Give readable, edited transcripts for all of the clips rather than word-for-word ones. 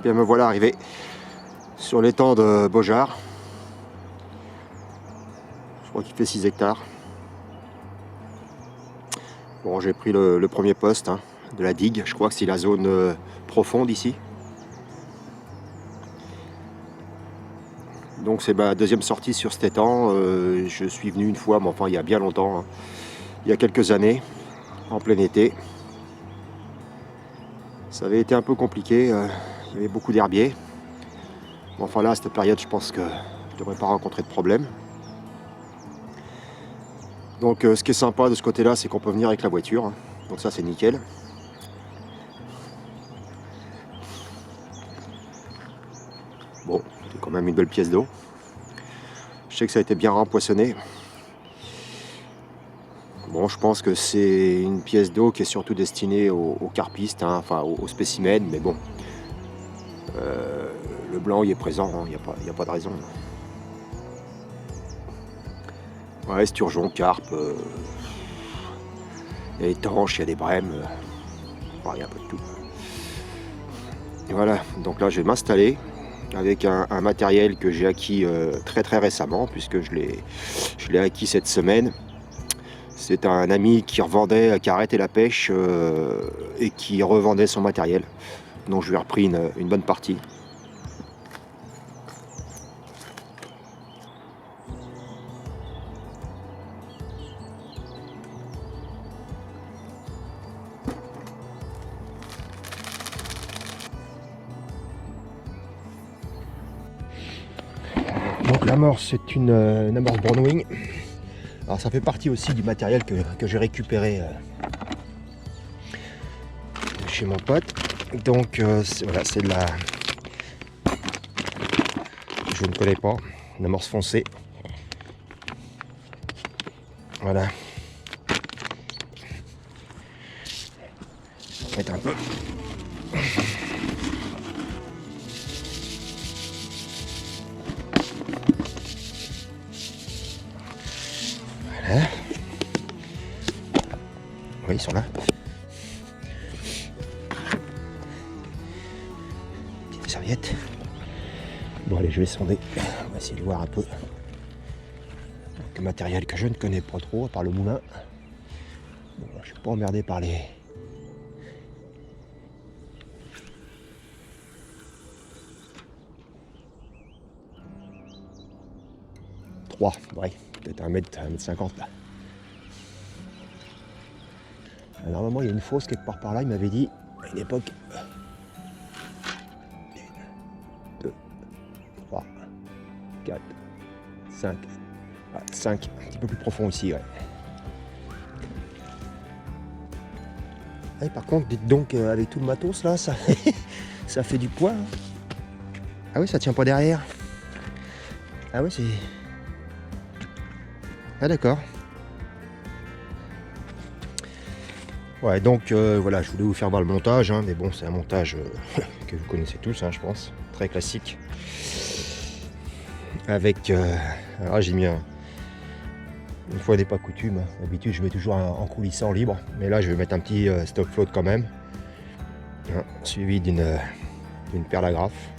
Bien me voilà arrivé sur l'étang de Beaujard. Je crois qu'il fait 6 hectares. Bon, j'ai pris le premier poste de la digue. Je crois que c'est la zone profonde ici. Donc c'est ma deuxième sortie sur cet étang. Je suis venu une fois, mais enfin il y a bien longtemps, il y a quelques années, en plein été. Ça avait été un peu compliqué, il y avait beaucoup d'herbiers. Bon, enfin là, à cette période, je pense que je ne devrais pas rencontrer de problème. Donc ce qui est sympa de ce côté-là, c'est qu'on peut venir avec la voiture. Donc ça, c'est nickel. Bon, c'est quand même une belle pièce d'eau. Je sais que ça a été bien rempoissonné. Bon, je pense que c'est une pièce d'eau qui est surtout destinée aux carpistes, enfin aux spécimens, mais bon. Le blanc, il est présent, il n'y a pas de raison. Ouais, sturgeon, carpe, il y a des tanches, il y a des brèmes, il y a un peu de tout. Et voilà, donc là je vais m'installer avec un matériel que j'ai acquis très récemment, puisque je l'ai acquis cette semaine. C'est un ami qui a arrêté la pêche et qui revendait son matériel. Donc je lui ai repris une bonne partie. Donc l'amorce, c'est une amorce Brownwing. Alors ça fait partie aussi du matériel que j'ai récupéré chez mon pote. Donc voilà, c'est de la... Je ne connais pas, une amorce foncée. Voilà. On va mettre un peu. Voilà. Oui, ils sont là. Petite serviette. Bon allez, je vais sonder. On va essayer de voir un peu. Le matériel que je ne connais pas trop, à part le moulin. Bon, je suis pas emmerdé par les... Trois, ouais, peut-être 1m50 là. Alors, normalement, il y a une fosse quelque part par là, il m'avait dit, à une époque. 1, 2, 3, 4, 5. 5, un petit peu plus profond ici, ouais. Et par contre, dites donc, avec tout le matos là, ça fait du poids. Ah oui, ça tient pas derrière. Ah oui, c'est... Ah d'accord. Ouais, donc voilà, je voulais vous faire voir le montage, mais bon, c'est un montage que vous connaissez tous, je pense, très classique. Avec, alors j'ai mis une fois n'est pas coutume, d'habitude je mets toujours en coulissant libre, mais là je vais mettre un petit stock float quand même, suivi d'une perle agrafe.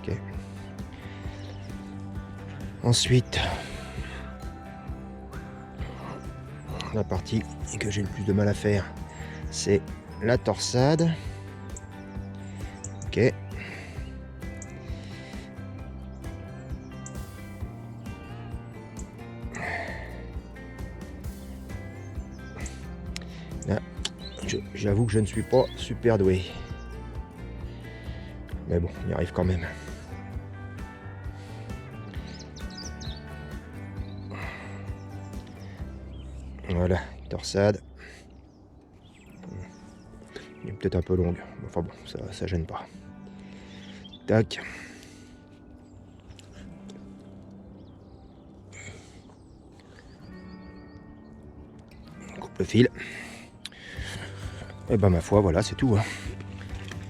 Okay. Ensuite, la partie que j'ai le plus de mal à faire, c'est la torsade. Ok. Là, j'avoue que je ne suis pas super doué. Mais bon, on y arrive quand même. Voilà, torsade. Elle est peut-être un peu longue. Enfin bon, ça gêne pas. Tac. On coupe le fil. Et ben ma foi, voilà, c'est tout.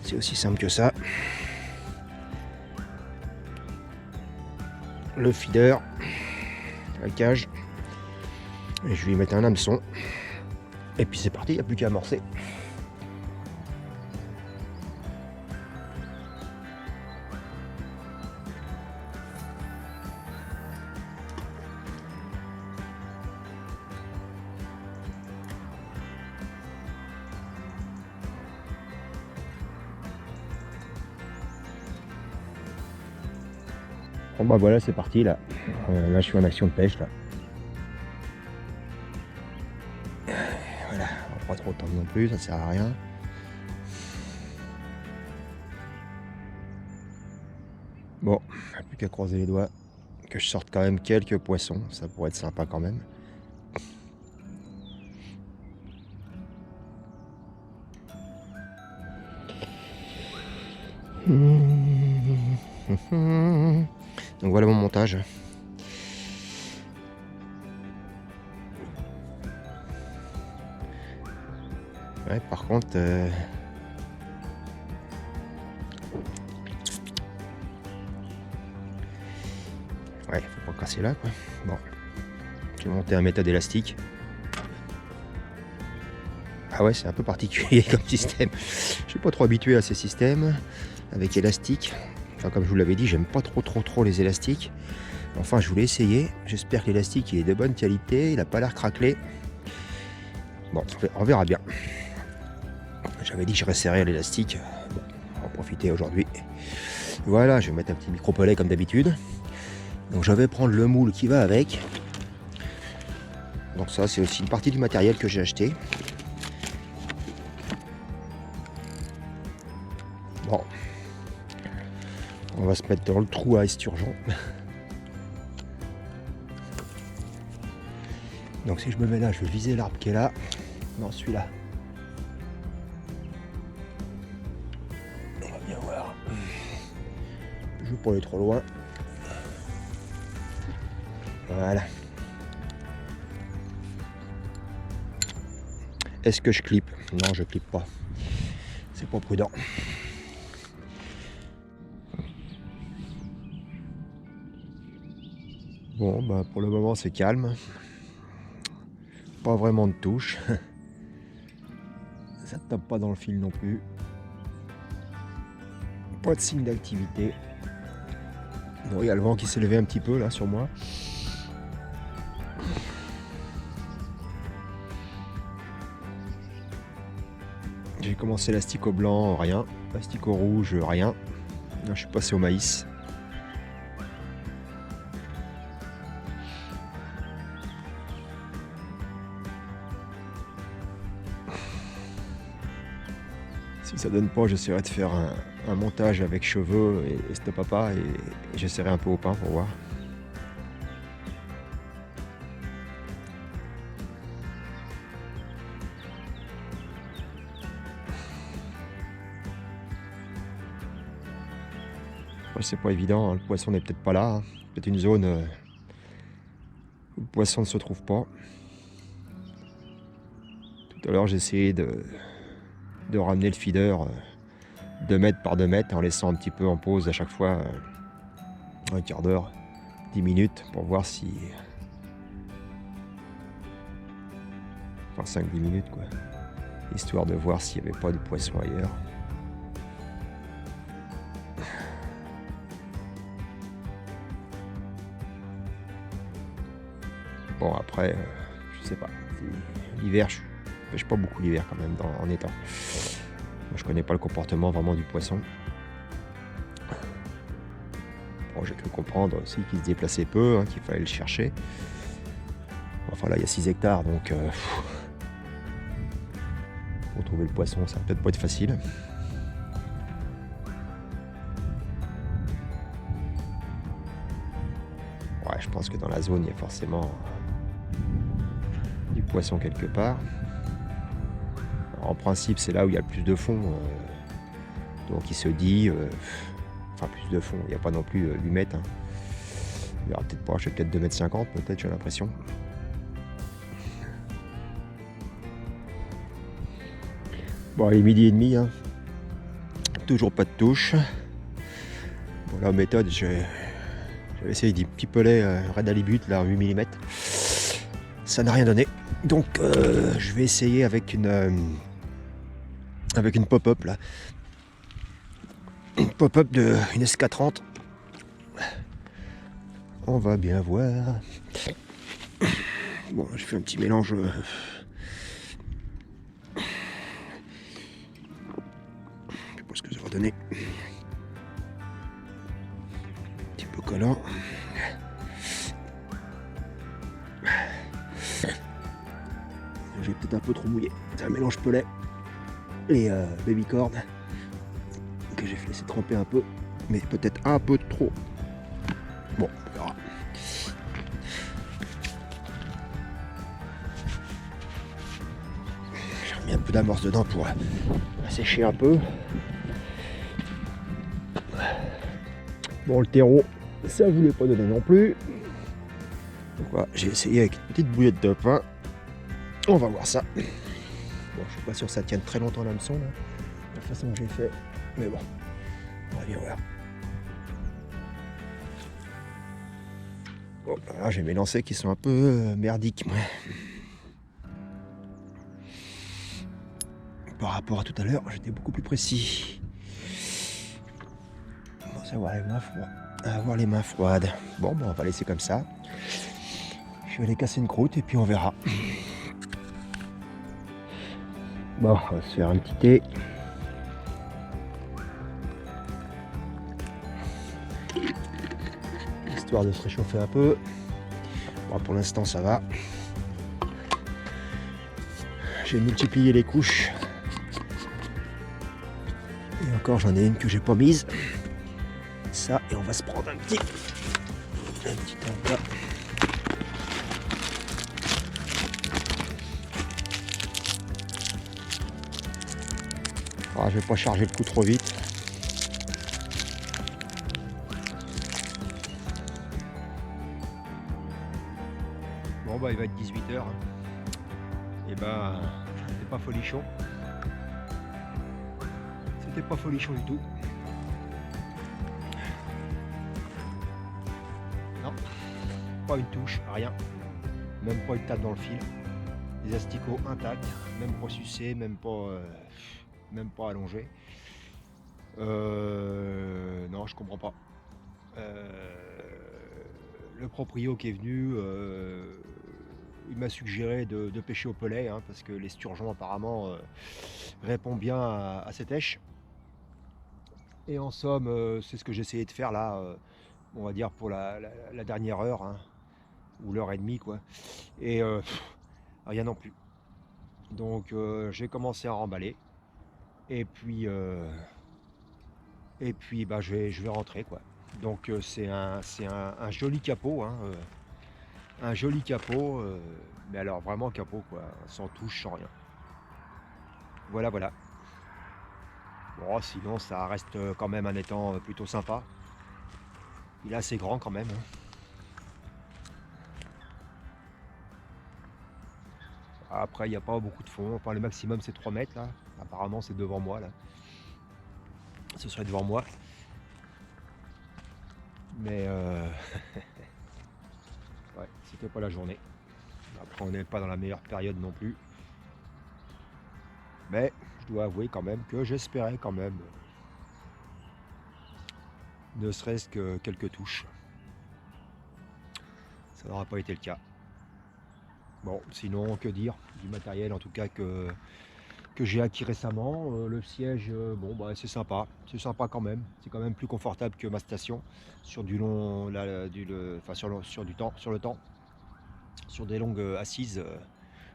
C'est aussi simple que ça. Le feeder, la cage. Et je vais y mettre un hameçon. Et puis c'est parti, il n'y a plus qu'à amorcer. Bon bah voilà, c'est parti là. Là je suis en action de pêche là. Voilà, on va pas trop tendre non plus, ça sert à rien. Bon, plus qu'à croiser les doigts, que je sorte quand même quelques poissons, ça pourrait être sympa quand même. Donc voilà mon montage. Ouais, par contre, ouais, faut pas casser là quoi. Bon, j'ai monté un méthode élastique. Ah ouais, c'est un peu particulier comme système. Je suis pas trop habitué à ces systèmes avec élastique. Enfin, comme je vous l'avais dit, j'aime pas trop les élastiques. Enfin, je voulais essayer. J'espère que l'élastique il est de bonne qualité. Il a pas l'air craquelé. Bon, on verra bien. J'avais dit que je resserrais l'élastique. Bon, on va en profiter aujourd'hui. Voilà, je vais mettre un petit micro-pelet comme d'habitude. Donc je vais prendre le moule qui va avec. Donc ça, c'est aussi une partie du matériel que j'ai acheté. Bon, on va se mettre dans le trou à esturgeon. Donc si je me mets là, je vais viser l'arbre qui est là. Non, celui-là. On va bien voir. Je veux pas aller trop loin. Voilà. Est-ce que je clippe? Non, je clippe pas. C'est pas prudent. Bon, bah pour le moment c'est calme. Pas vraiment de touche. Ça ne tape pas dans le fil non plus. Pas de signe d'activité. Bon, il y a le vent qui s'est levé un petit peu là sur moi. J'ai commencé l'asticot blanc, rien. L'asticot rouge, rien. Là, je suis passé au maïs. Si ça donne pas, j'essaierai de faire un montage avec cheveux et stop papa et j'essaierai un peu au pain pour voir. C'est pas évident, hein. Le poisson n'est peut-être pas là, hein. Peut-être une zone où le poisson ne se trouve pas. Tout à l'heure j'ai essayé de ramener le feeder 2 mètres par 2 mètres en laissant un petit peu en pause à chaque fois un quart d'heure, 10 minutes pour voir si... Enfin 5-10 minutes quoi, histoire de voir s'il n'y avait pas de poisson ailleurs. Bon après, je sais pas, l'hiver, je pêche pas beaucoup l'hiver quand même en étang. Moi, je connais pas le comportement vraiment du poisson. Bon, j'ai cru comprendre aussi qu'il se déplaçait peu, hein, qu'il fallait le chercher. Enfin là il y a 6 hectares donc pour trouver le poisson ça va peut-être pas être facile. Ouais, je pense que dans la zone il y a forcément du poisson quelque part. Alors, en principe c'est là où il y a le plus de fond, donc il se dit, enfin plus de fond, il n'y a pas non plus 8 mètres. Hein. Il y aura peut-être pas, je sais peut-être 2,50 m peut-être, j'ai l'impression. Bon, il est 12h30, hein. Toujours pas de touche. Bon, la méthode, j'avais essayé des petits pelets Red Halibut, là, 8 mm. Ça n'a rien donné. Donc, je vais essayer avec une pop-up, là. Une pop-up d'une SK30. On va bien voir. Bon, j'ai fait un petit mélange... ce que ça va donner. Un petit peu collant. J'ai peut-être un peu trop mouillé. C'est un mélange pellet et baby corn que j'ai laissé tremper un peu, mais peut-être un peu trop. Bon, on verra. J'ai remis un peu d'amorce dedans pour sécher un peu. Bon, le terreau, ça voulait pas donner non plus. Donc voilà, j'ai essayé avec une petite bouillette de pain. On va voir ça. Bon, je suis pas sûr que ça tienne très longtemps l'hameçon, là, de la façon que j'ai fait. Mais bon, on va bien voir. Bon, là, j'ai mes lancers qui sont un peu merdiques, moi. Par rapport à tout à l'heure, j'étais beaucoup plus précis. Bon, ça va avoir les mains froides. Bon, on va laisser comme ça. Je vais aller casser une croûte et puis on verra. Bon, on va se faire un petit thé. Histoire de se réchauffer un peu. Bon, pour l'instant, ça va. J'ai multiplié les couches. Et encore, j'en ai une que j'ai pas mise. Ça, et on va se prendre un petit encas. Ah, je vais pas charger le coup trop vite. Bon bah il va être 18h. Et bah c'était pas folichon. C'était pas folichon du tout. Non, pas une touche, rien. Même pas une tape dans le fil. Les asticots intacts, même pas sucés, même pas allongés. Non, je comprends pas. Le proprio qui est venu, il m'a suggéré de pêcher au pellet, hein, parce que l'esturgeon apparemment répond bien à cette éche. Et en somme, c'est ce que j'ai essayé de faire là, on va dire pour la dernière heure, hein, ou l'heure et demie, quoi. Et rien non plus. Donc j'ai commencé à remballer. Et puis bah, je vais rentrer, quoi. Donc c'est un joli capot, hein, un joli capot, mais alors vraiment capot, quoi, sans touche, sans rien. Voilà. Bon, sinon ça reste quand même un étang plutôt sympa. Il est assez grand quand même, hein. Après il n'y a pas beaucoup de fond, enfin le maximum c'est 3 mètres là. Apparemment c'est devant moi là. Ce serait devant moi. Mais ouais, c'était pas la journée. Après on n'est pas dans la meilleure période non plus. Mais je dois avouer quand même que j'espérais quand même ne serait-ce que quelques touches. Ça n'aura pas été le cas. Bon, sinon, que dire du matériel en tout cas que j'ai acquis récemment. Le siège, bon, bah, c'est sympa quand même. C'est quand même plus confortable que ma station sur du long, sur le temps, sur des longues assises.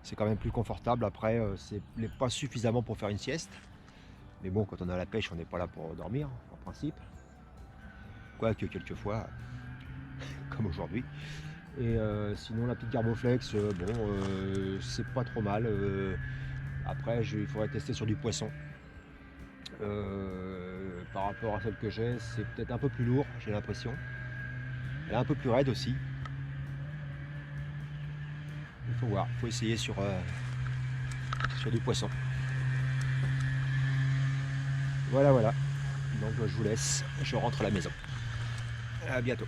C'est quand même plus confortable. Après, c'est pas suffisamment pour faire une sieste. Mais bon, quand on a la pêche, on n'est pas là pour dormir, en principe. Quoique quelquefois, comme aujourd'hui. Et sinon, la petite Garboflex, c'est pas trop mal. Après, il faudrait tester sur du poisson. Par rapport à celle que j'ai, c'est peut-être un peu plus lourd, j'ai l'impression. Elle est un peu plus raide aussi. Il faut voir, il faut essayer sur du poisson. Voilà. Donc je vous laisse, je rentre à la maison. À bientôt.